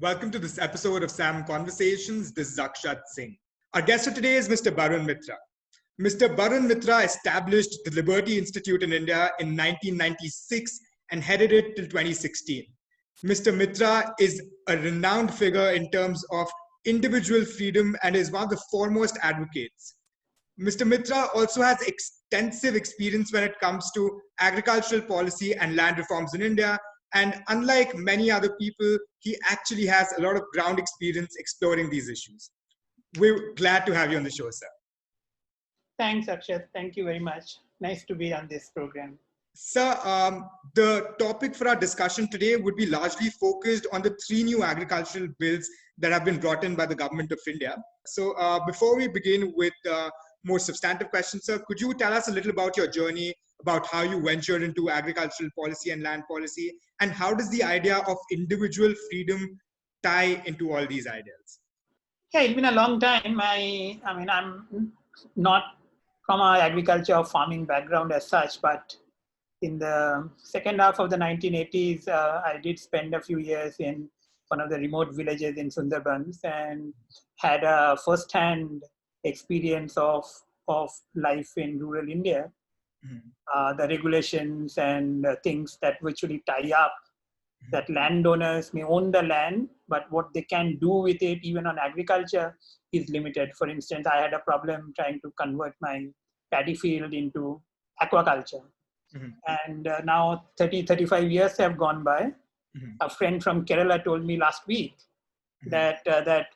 Welcome to this episode of SAM Conversations. This is Akshat Singh. Our guest for today is Mr. Barun Mitra. Mr. Barun Mitra established the Liberty Institute in India in 1996 and headed it till 2016. Mr. Mitra is a renowned figure in terms of individual freedom and is one of the foremost advocates. Mr. Mitra also has extensive experience when it comes to agricultural policy and land reforms in India. And unlike many other people, he actually has a lot of ground experience exploring these issues. We're glad to have you on the show, sir. Thanks, Akshat. Thank you very much. Nice to be on this program. Sir, the topic for our discussion today would be largely focused on the three new agricultural bills that have been brought in by the government of India. So before we begin with more substantive questions, sir, could you tell us a little about your journey, about how you ventured into agricultural policy and land policy, and how does the idea of individual freedom tie into all these ideas? Yeah, it's been a long time. I'm not from an agriculture or farming background as such, but in the second half of the 1980s, I did spend a few years in one of the remote villages in Sundarbans and had a first-hand experience of life in rural India. The regulations and things that virtually tie up that landowners may own the land, but what they can do with it, even on agriculture, is limited. For instance, I had a problem trying to convert my paddy field into aquaculture. And now 35 years have gone by. A friend from Kerala told me last week that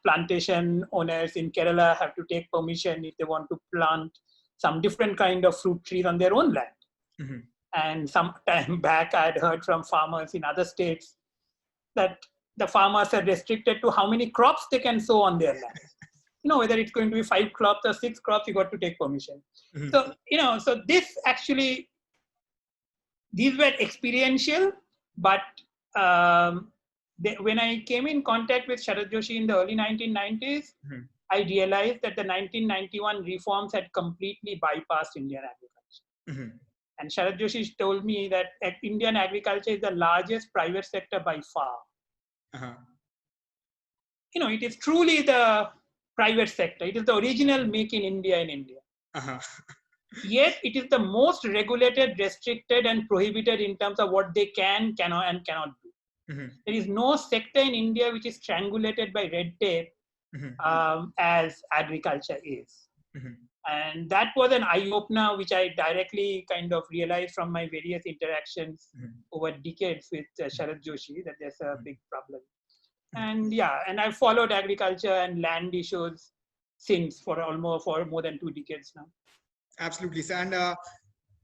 plantation owners in Kerala have to take permission if they want to plant some different kind of fruit trees on their own land. And some time back, I had heard from farmers in other states that the farmers are restricted to how many crops they can sow on their land. Whether it's going to be 5 crops or 6 crops, you got to take permission. So, so this actually, these were experiential, but when I came in contact with Sharad Joshi in the early 1990s, I realized that the 1991 reforms had completely bypassed Indian agriculture. And Sharad Joshi told me that Indian agriculture is the largest private sector by far. It is truly the private sector. It is the original Make in India in India. Yet it is the most regulated, restricted, and prohibited in terms of what they can, cannot, and cannot do. There is no sector in India which is strangulated by red tape as agriculture is. And that was an eye-opener, which I directly kind of realized from my various interactions over decades with Sharad Joshi, that there's a big problem. And and I've followed agriculture and land issues since for more than 2 decades now. Absolutely, sir. And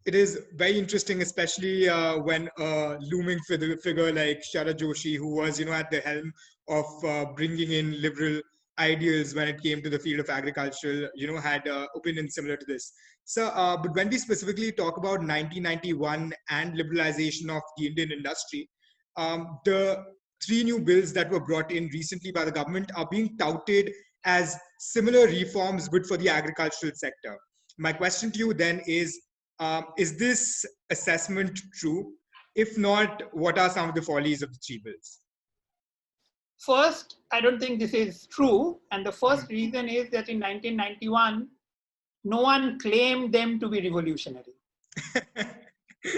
it is very interesting, especially when a looming figure like Sharad Joshi, who was, at the helm of bringing in liberal ideals when it came to the field of agriculture, had opinions similar to this. So, but when we specifically talk about 1991 and liberalization of the Indian industry, the 3 new bills that were brought in recently by the government are being touted as similar reforms good for the agricultural sector. My question to you then is this assessment true? If not, what are some of the follies of the 3 bills? First, I don't think this is true. And the first reason is that in 1991, no one claimed them to be revolutionary.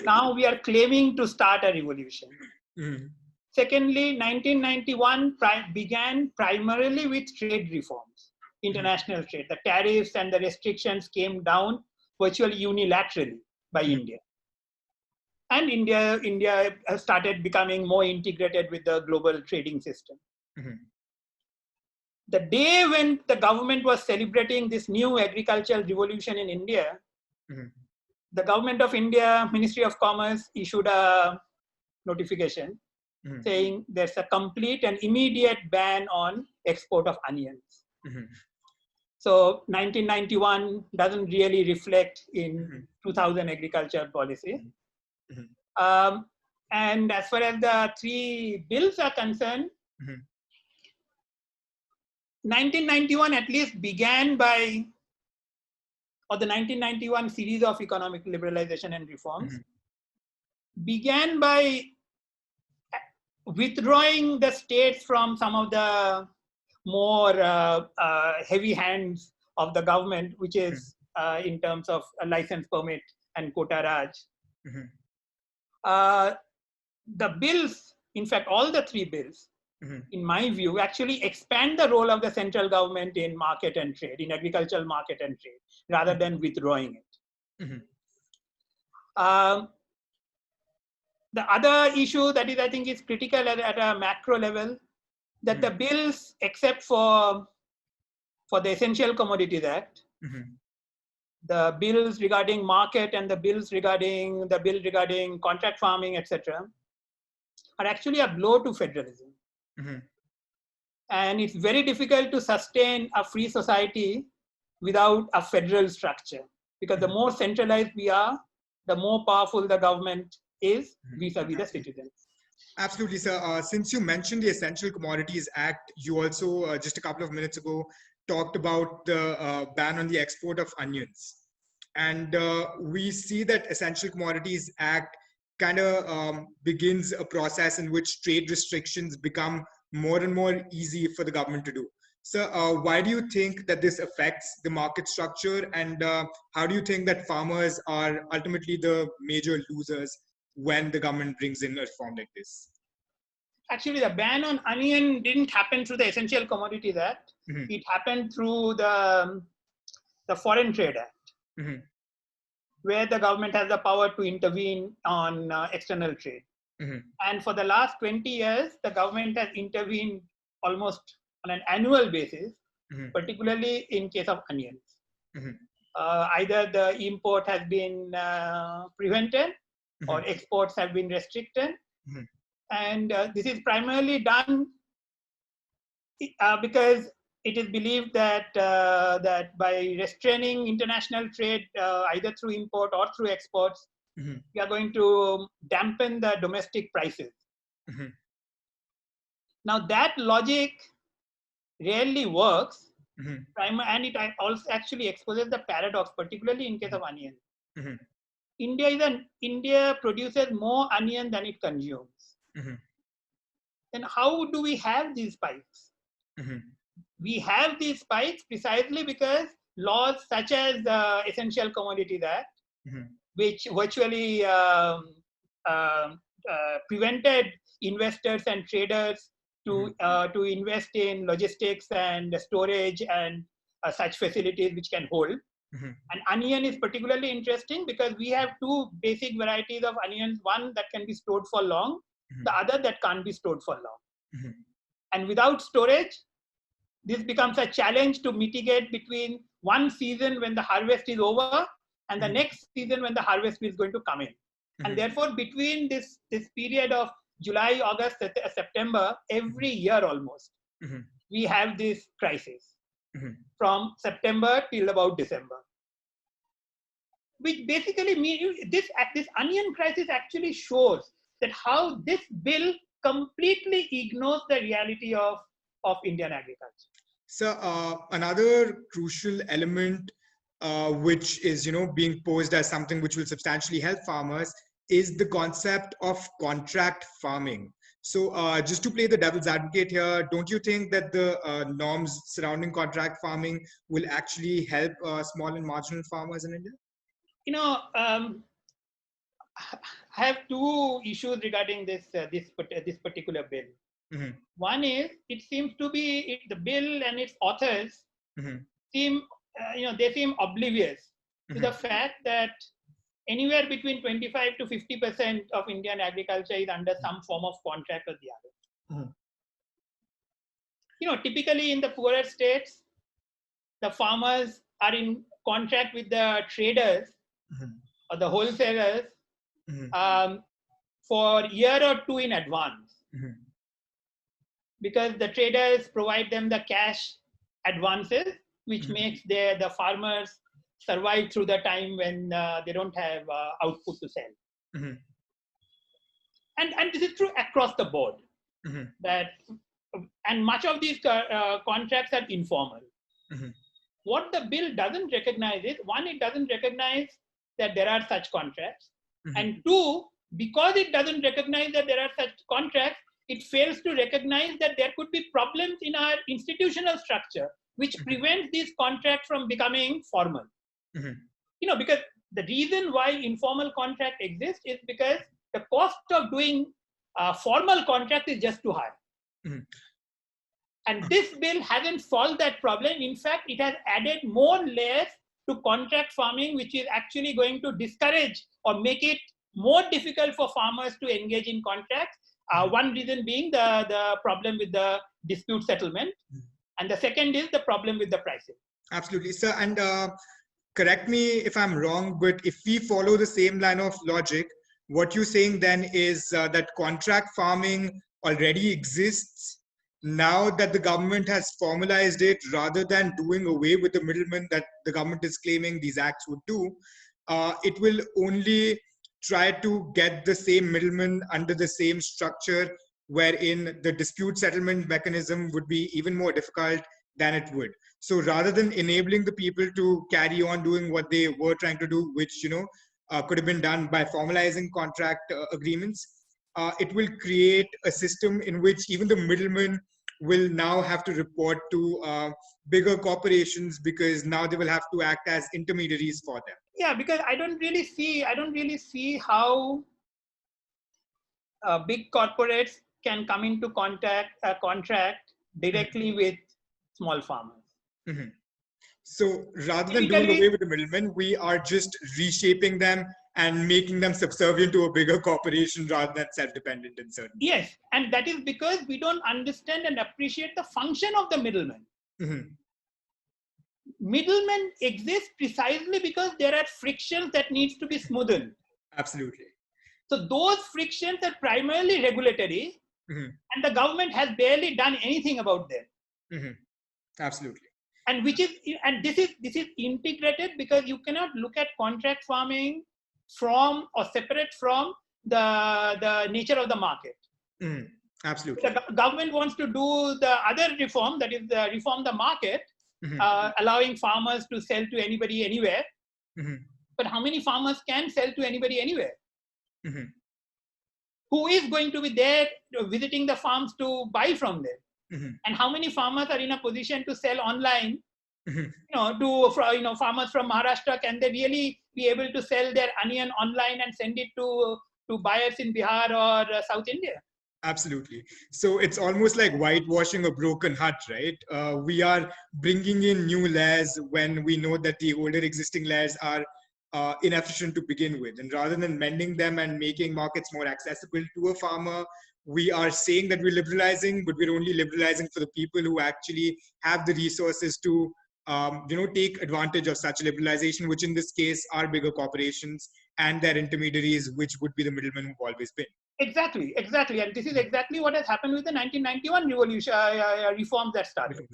Now we are claiming to start a revolution. Secondly, 1991 began primarily with trade reforms, international trade. The tariffs and the restrictions came down virtually unilaterally by India. And India started becoming more integrated with the global trading system. The day when the government was celebrating this new agricultural revolution in India, the government of India, Ministry of Commerce, issued a notification saying there's a complete and immediate ban on export of onions. So 1991 doesn't really reflect in 2000 agriculture policy. And as far as the 3 bills are concerned, 1991 at least began by, or the 1991 series of economic liberalization and reforms began by withdrawing the states from some of the more heavy hands of the government, which is in terms of a license permit and quota raj. The bills, in fact, all the three bills, in my view, actually expand the role of the central government in market and trade, in agricultural market and trade, rather than withdrawing it. The other issue that is, I think, is critical at a macro level, that the bills, except for the Essential Commodities Act, the bills regarding market and the bill regarding contract farming, etc., are actually a blow to federalism. And it's very difficult to sustain a free society without a federal structure, because the more centralized we are, the more powerful the government is vis-a-vis the citizens. Absolutely, sir. Since you mentioned the Essential Commodities Act, you also, just a couple of minutes ago, talked about the ban on the export of onions. And we see that Essential Commodities Act kind of begins a process in which trade restrictions become more and more easy for the government to do. So why do you think that this affects the market structure, and how do you think that farmers are ultimately the major losers when the government brings in a reform like this? Actually, the ban on onion didn't happen through the Essential Commodities Act. It happened through the Foreign Trade Act, where the government has the power to intervene on external trade. And for the last 20 years, the government has intervened almost on an annual basis, particularly in case of onions. Either the import has been prevented or exports have been restricted. And this is primarily done because it is believed that that by restraining international trade, either through import or through exports, we are going to dampen the domestic prices. Now that logic rarely works, and it also actually exposes the paradox, particularly in case of onions. India produces more onion than it consumes. Then how do we have these spikes? We have these spikes precisely because laws such as the Essential Commodities Act, which virtually prevented investors and traders to invest in logistics and storage and such facilities which can hold. And onion is particularly interesting because we have two basic varieties of onions, one that can be stored for long, the other that can't be stored for long. And without storage, this becomes a challenge to mitigate between one season when the harvest is over and the next season when the harvest is going to come in. And therefore, between this period of July, August, September, every year almost, we have this crisis from September till about December. Which basically means this onion crisis actually shows that how this bill completely ignores the reality of Indian agriculture. So another crucial element which is being posed as something which will substantially help farmers is the concept of contract farming. So just to play the devil's advocate here, don't you think that the norms surrounding contract farming will actually help small and marginal farmers in India? I have two issues regarding this particular bill. One is, it seems to be the bill and its authors seem oblivious to the fact that anywhere between 25 to 50% of Indian agriculture is under some form of contract or the other. Typically in the poorer states, the farmers are in contract with the traders or the wholesalers for a year or two in advance. Because the traders provide them the cash advances, which makes the farmers survive through the time when they don't have output to sell. And this is true across the board. And much of these contracts are informal. What the bill doesn't recognize is, one, it doesn't recognize that there are such contracts. And two, because it doesn't recognize that there are such contracts, it fails to recognize that there could be problems in our institutional structure which prevent these contracts from becoming formal. Because the reason why informal contract exists is because the cost of doing formal contract is just too high. And this bill hasn't solved that problem. In fact, it has added more layers to contract farming, which is actually going to discourage or make it more difficult for farmers to engage in contracts. One reason being the problem with the dispute settlement. And the second is the problem with the pricing. Absolutely, sir. And correct me if I'm wrong, but if we follow the same line of logic, what you're saying then is that contract farming already exists. Now that the government has formalized it, rather than doing away with the middlemen that the government is claiming these acts would do, it will only try to get the same middlemen under the same structure, wherein the dispute settlement mechanism would be even more difficult than it would. So rather than enabling the people to carry on doing what they were trying to do, which could have been done by formalizing contract agreements, it will create a system in which even the middlemen will now have to report to bigger corporations, because now they will have to act as intermediaries for them. Yeah, because I don't really see how big corporates can come into contract directly with small farmers. So rather than doing away with the middlemen, we are just reshaping them and making them subservient to a bigger corporation rather than self-dependent in certain. Yes, and that is because we don't understand and appreciate the function of the middleman. Middlemen exist precisely because there are frictions that needs to be smoothened. Absolutely. So those frictions are primarily regulatory, and the government has barely done anything about them. Absolutely. And this is integrated, because you cannot look at contract farming from or separate from the nature of the market. Absolutely. The government wants to do the other reform, that is reform the market, allowing farmers to sell to anybody anywhere. But how many farmers can sell to anybody anywhere? Who is going to be there visiting the farms to buy from them? And how many farmers are in a position to sell online? To farmers from Maharashtra, can they really be able to sell their onion online and send it to buyers in Bihar or South India? Absolutely. So it's almost like whitewashing a broken hut, right? We are bringing in new layers when we know that the older existing layers are inefficient to begin with. And rather than mending them and making markets more accessible to a farmer, we are saying that we're liberalizing, but we're only liberalizing for the people who actually have the resources to take advantage of such liberalization, which in this case are bigger corporations and their intermediaries, which would be the middlemen who've always been. Exactly. And this is exactly what has happened with the 1991 revolution, reforms that started.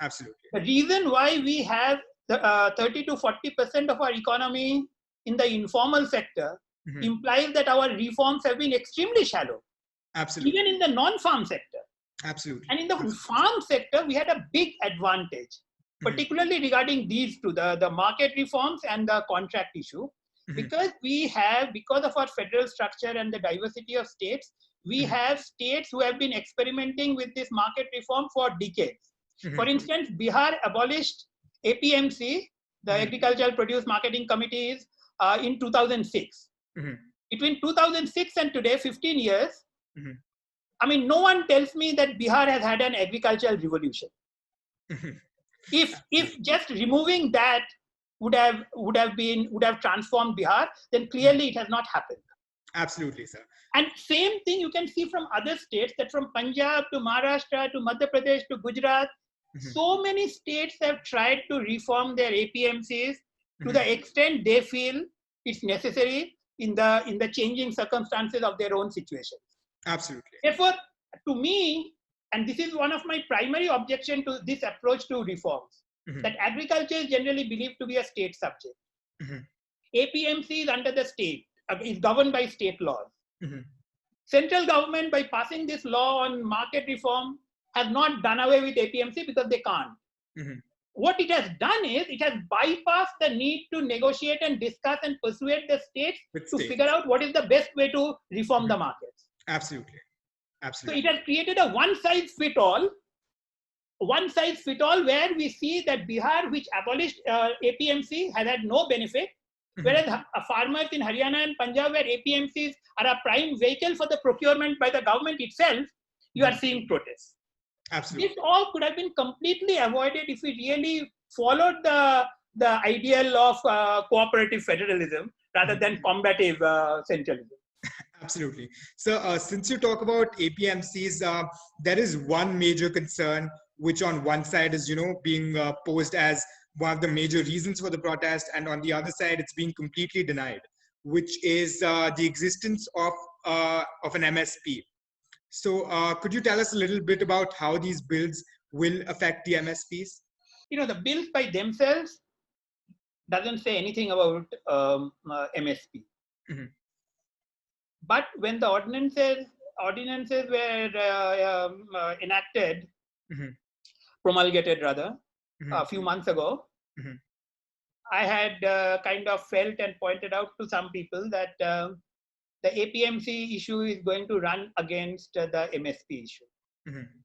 Absolutely. The reason why we have 30 to 40% of our economy in the informal sector implies that our reforms have been extremely shallow. Absolutely. Even in the non-farm sector. Absolutely. And in the farm sector, we had a big advantage, particularly regarding these two, the market reforms and the contract issue. Because because of our federal structure and the diversity of states, we have states who have been experimenting with this market reform for decades. For instance, Bihar abolished APMC, the Agricultural Produce Marketing Committees, in 2006. Between 2006 and today, 15 years, I mean, no one tells me that Bihar has had an agricultural revolution. If just removing that would have transformed Bihar, then clearly it has not happened. Absolutely, sir. And same thing you can see from other states, that from Punjab to Maharashtra to Madhya Pradesh to Gujarat, so many states have tried to reform their APMCs to the extent they feel it's necessary in the changing circumstances of their own situations. Absolutely. Therefore, to me, and this is one of my primary objections to this approach to reforms, that agriculture is generally believed to be a state subject. APMC is under the state, is governed by state laws. Central government, by passing this law on market reform, has not done away with APMC because they can't. What it has done is, it has bypassed the need to negotiate and discuss and persuade the states to figure out what is the best way to reform the markets. Absolutely. So Absolutely. it has created a one-size-fits-all where we see that Bihar, which abolished APMC, has had no benefit, whereas farmers in Haryana and Punjab, where APMCs are a prime vehicle for the procurement by the government itself, you are seeing protests. Absolutely. This all could have been completely avoided if we really followed the ideal of cooperative federalism rather than combative centralism. Absolutely. So since you talk about APMCs, there is one major concern, which on one side is, being posed as one of the major reasons for the protest, and on the other side, it's being completely denied, which is the existence of an MSP. So could you tell us a little bit about how these bills will affect the MSPs? The bills by themselves doesn't say anything about MSP. But when the ordinances were enacted, promulgated rather, a few months ago, I had kind of felt and pointed out to some people that the APMC issue is going to run against the MSP issue.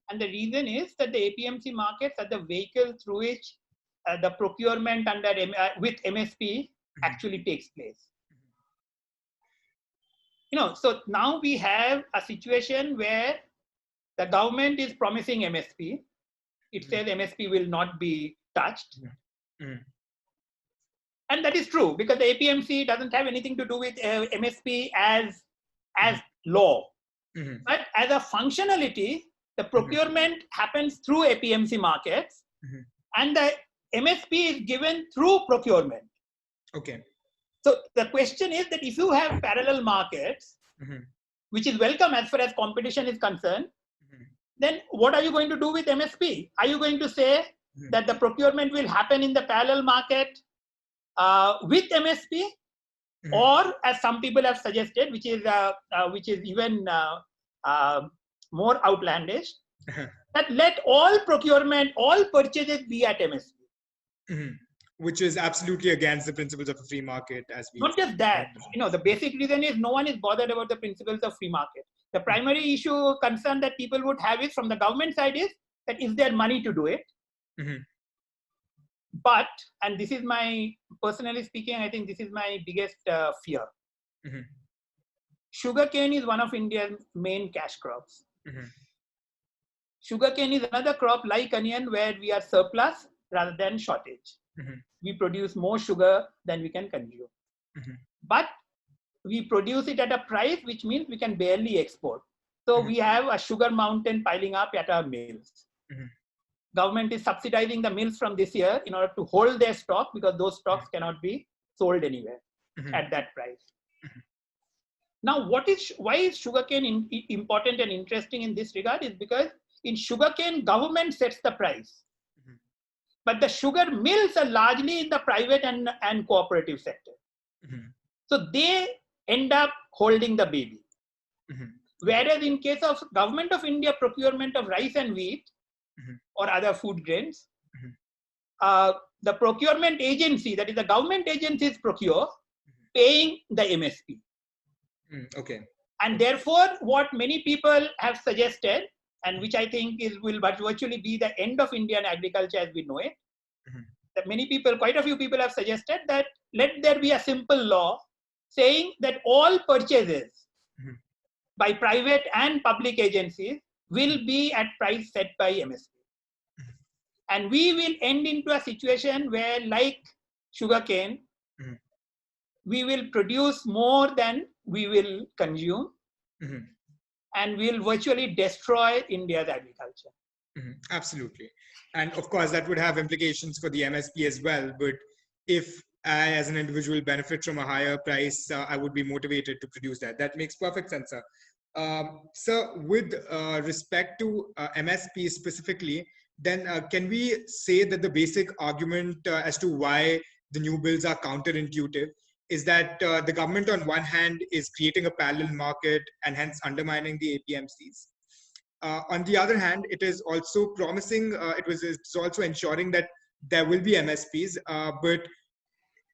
And the reason is that the APMC markets are the vehicle through which the procurement with MSP actually takes place. So now we have a situation where the government is promising MSP. It says MSP will not be touched. And that is true because the APMC doesn't have anything to do with MSP as law. But as a functionality, the procurement happens through APMC markets and the MSP is given through procurement. Okay. So the question is that if you have parallel markets, which is welcome as far as competition is concerned, then what are you going to do with MSP? Are you going to say that the procurement will happen in the parallel market with MSP, or as some people have suggested, which is even more outlandish, that let all procurement, all purchases be at MSP. Which is absolutely against the principles of a free market, as we. Not just that, the basic reason is no one is bothered about the principles of free market. The primary issue concern that people would have is from the government side is that is there money to do it? But, and this is my, personally speaking, I think this is my biggest fear. Sugarcane is one of India's main cash crops. Sugarcane is another crop like onion where we are surplus rather than shortage. We produce more sugar than we can consume. But we produce it at a price which means we can barely export. So we have a sugar mountain piling up at our mills. Government is subsidizing the mills from this year in order to hold their stock because those stocks cannot be sold anywhere at that price. Now, why is sugarcane important and interesting in this regard is because in sugarcane, government sets the price. But the sugar mills are largely in the private and cooperative sector. So they end up holding the baby. Whereas in case of Government of India procurement of rice and wheat or other food grains, the procurement agency, that is the government agencies procure, paying the MSP. Okay. And therefore, what many people have suggested, and which I think will virtually be the end of Indian agriculture as we know it, that quite a few people have suggested that let there be a simple law saying that all purchases by private and public agencies will be at price set by MSP. And we will end into a situation where, like sugarcane, we will produce more than we will consume, and we'll virtually destroy India's agriculture. Absolutely. And of course, that would have implications for the MSP as well. But if I, as an individual, benefit from a higher price, I would be motivated to produce that. That makes perfect sense, sir. So with respect to MSP specifically, then can we say that the basic argument as to why the new bills are counterintuitive is that the government on one hand is creating a parallel market and hence undermining the APMCs. On the other hand, it is also promising, it's also ensuring that there will be MSPs, but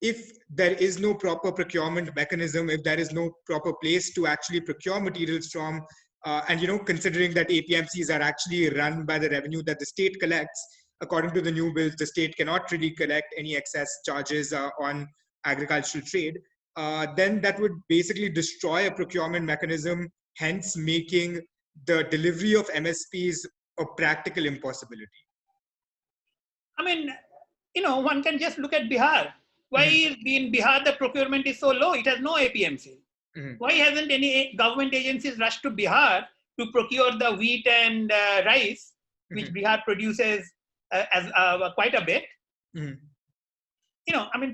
if there is no proper procurement mechanism, if there is no proper place to actually procure materials from, And considering that APMCs are actually run by the revenue that the state collects, according to the new bills, the state cannot really collect any excess charges on agricultural trade. Then that would basically destroy a procurement mechanism, hence making the delivery of MSPs a practical impossibility. I mean, one can just look at Bihar. Why in Bihar the procurement is so low? It has no APMC. Why hasn't any government agencies rushed to Bihar to procure the wheat and rice, which Bihar produces as quite a bit?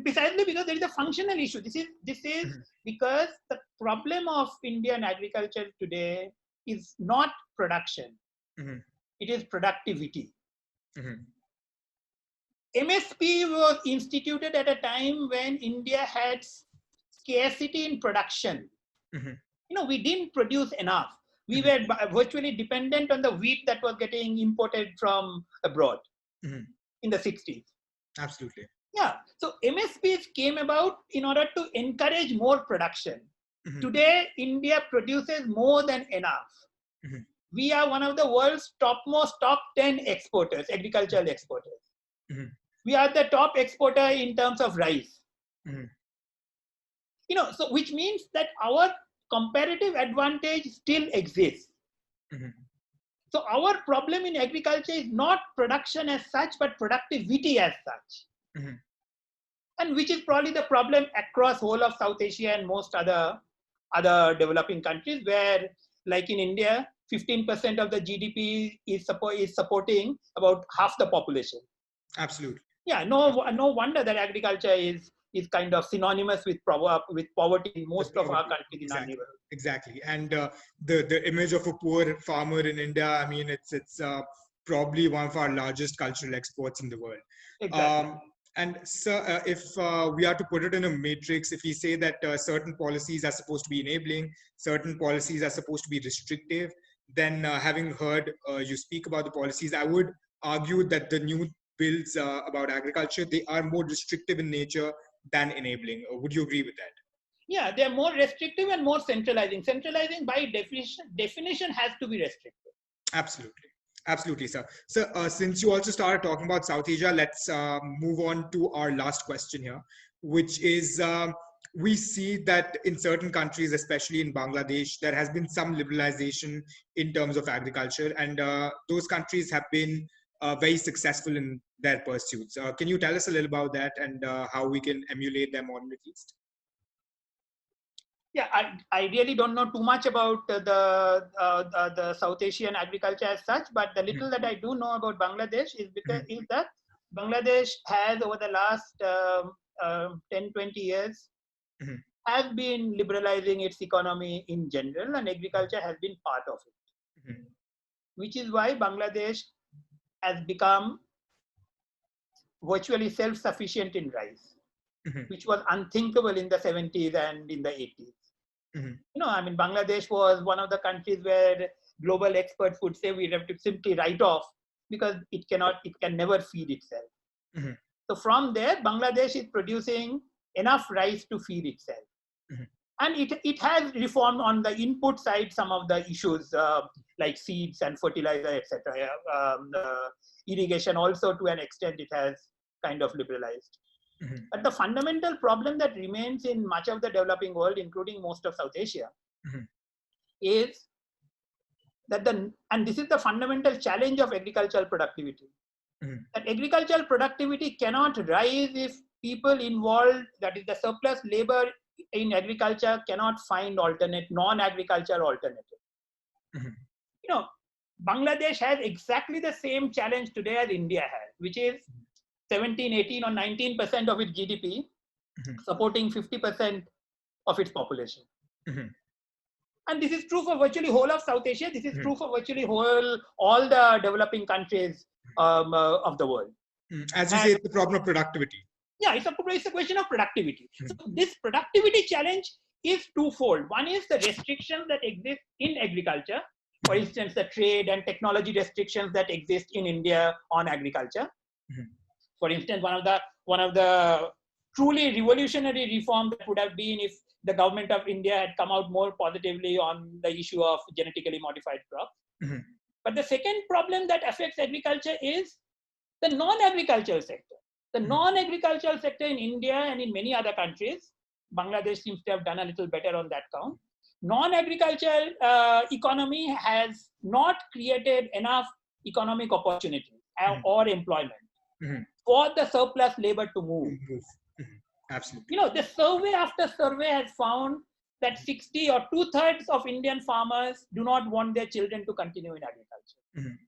Precisely because there is a functional issue. This is because the problem of Indian agriculture today is not production. It is productivity. MSP was instituted at a time when India had scarcity in production. We didn't produce enough. We were virtually dependent on the wheat that was getting imported from abroad in the 60s. Absolutely. Yeah. So MSPs came about in order to encourage more production. Today, India produces more than enough. We are one of the world's top 10 exporters, agricultural exporters. We are the top exporter in terms of rice. So which means that our comparative advantage still exists. So our problem in agriculture is not production as such, but productivity as such. And which is probably the problem across whole of South Asia and most other developing countries, where, like in India, 15% of the GDP is supporting about half the population. Absolutely. Yeah, no wonder that agriculture is kind of synonymous with poverty in most of our countries in our neighborhood. Exactly. And the image of a poor farmer in India, it's probably one of our largest cultural exports in the world. Exactly. And so if we are to put it in a matrix, if we say that certain policies are supposed to be enabling, certain policies are supposed to be restrictive, then having heard you speak about the policies, I would argue that the new bills about agriculture, they are more restrictive in nature than enabling. Would you agree with that? Yeah, they're more restrictive and more centralizing. Centralizing by definition has to be restrictive. Absolutely, sir. So since you also started talking about South Asia, let's move on to our last question here, which is we see that in certain countries, especially in Bangladesh, there has been some liberalization in terms of agriculture, and those countries have been very successful in their pursuits. Can you tell us a little about that and how we can emulate them on at least? Yeah, I really don't know too much about the South Asian agriculture as such, but the little that I do know about Bangladesh is that Bangladesh has, over the last 10-20 years, has been liberalizing its economy in general, and agriculture has been part of it. Which is why Bangladesh has become virtually self-sufficient in rice, which was unthinkable in the 70s and in the 80s. Bangladesh was one of the countries where global experts would say we have to simply write off because it can never feed itself. So from there, Bangladesh is producing enough rice to feed itself. And it has reformed on the input side some of the issues like seeds and fertilizer, etc. Irrigation also, to an extent, it has kind of liberalized. But the fundamental problem that remains in much of the developing world, including most of South Asia, is that and this is the fundamental challenge of agricultural productivity. That agricultural productivity cannot rise if people involved, that is the surplus labor in agriculture, cannot find non-agriculture alternative. Bangladesh has exactly the same challenge today as India has, which is 17, 18 or 19% of its GDP supporting 50% of its population. And this is true for virtually whole of South Asia. This is true for virtually all the developing countries of the world. As you say, it's the problem of productivity. Yeah, it's a question of productivity. So this productivity challenge is twofold. One is the restrictions that exist in agriculture. For instance, the trade and technology restrictions that exist in India on agriculture. For instance, one of the truly revolutionary reforms that would have been if the government of India had come out more positively on the issue of genetically modified crops. Mm-hmm. But the second problem that affects agriculture is the non-agricultural sector. The non-agricultural sector in India and in many other countries, Bangladesh seems to have done a little better on that count. Non-agricultural economy has not created enough economic opportunity or employment for the surplus labor to move. Absolutely. The survey after survey has found that 60 or 2/3 of Indian farmers do not want their children to continue in agriculture.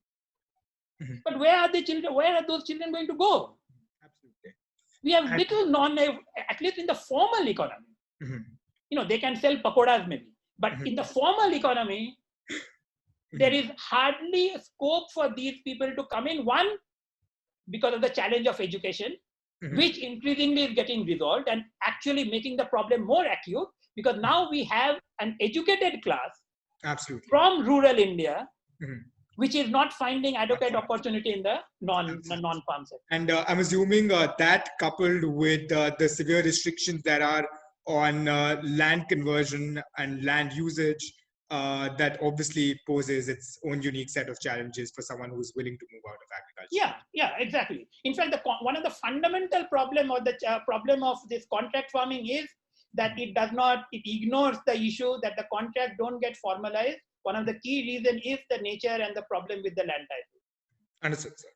But where are the children? Where are those children going to go? Absolutely. We have little at least in the formal economy. They can sell pakoras maybe, but in the formal economy, there is hardly a scope for these people to come in. One, because of the challenge of education, which increasingly is getting resolved and actually making the problem more acute, because now we have an educated class from rural India, which is not finding adequate opportunity in the non-farm sector. And I'm assuming that coupled with the severe restrictions that are on land conversion and land usage, that obviously poses its own unique set of challenges for someone who's willing to move out of agriculture. Yeah, exactly. In fact, one of the fundamental problem or the problem of this contract farming is that it ignores the issue that the contract don't get formalized. One of the key reasons is the nature and the problem with the land title. Understood, sir.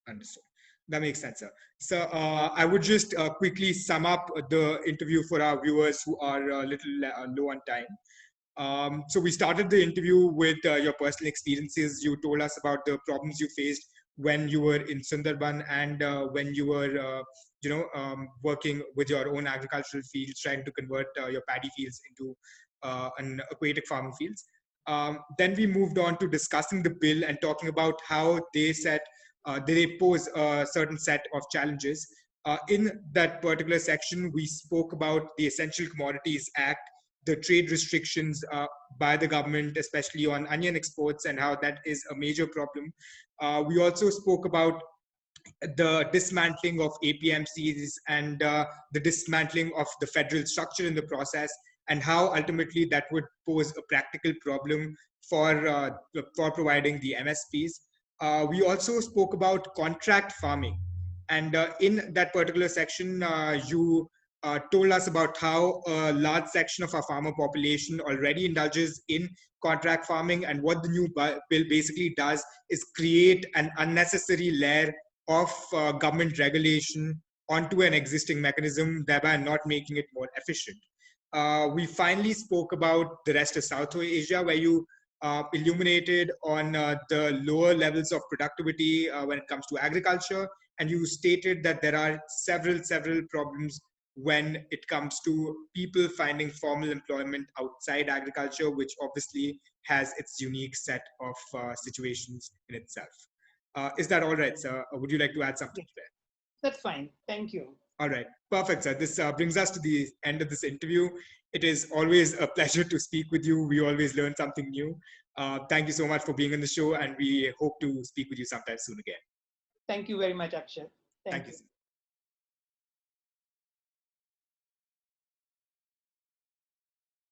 Understood. That makes sense, sir. So I would just quickly sum up the interview for our viewers who are a little low on time. So we started the interview with your personal experiences. You told us about the problems you faced when you were in Sundarban and when you were, working with your own agricultural fields, trying to convert your paddy fields into an aquatic farming fields. Then we moved on to discussing the bill and talking about how they pose a certain set of challenges. In that particular section, we spoke about the Essential Commodities Act, the trade restrictions by the government, especially on onion exports, and how that is a major problem. We also spoke about the dismantling of APMCs and the dismantling of the federal structure in the process, and how ultimately that would pose a practical problem for providing the MSPs. We also spoke about contract farming. And in that particular section, you told us about how a large section of our farmer population already indulges in contract farming, and what the new bill basically does is create an unnecessary layer of government regulation onto an existing mechanism, thereby not making it more efficient. We finally spoke about the rest of South Asia, where you illuminated on the lower levels of productivity when it comes to agriculture, and you stated that there are several problems when it comes to people finding formal employment outside agriculture, which obviously has its unique set of situations in itself. Is that all right, sir? Or would you like to add something to that? That's fine. Thank you. All right. Perfect, sir. This brings us to the end of this interview. It is always a pleasure to speak with you. We always learn something new. Thank you so much for being on the show, and we hope to speak with you sometime soon again. Thank you very much, Akshay. Thank you.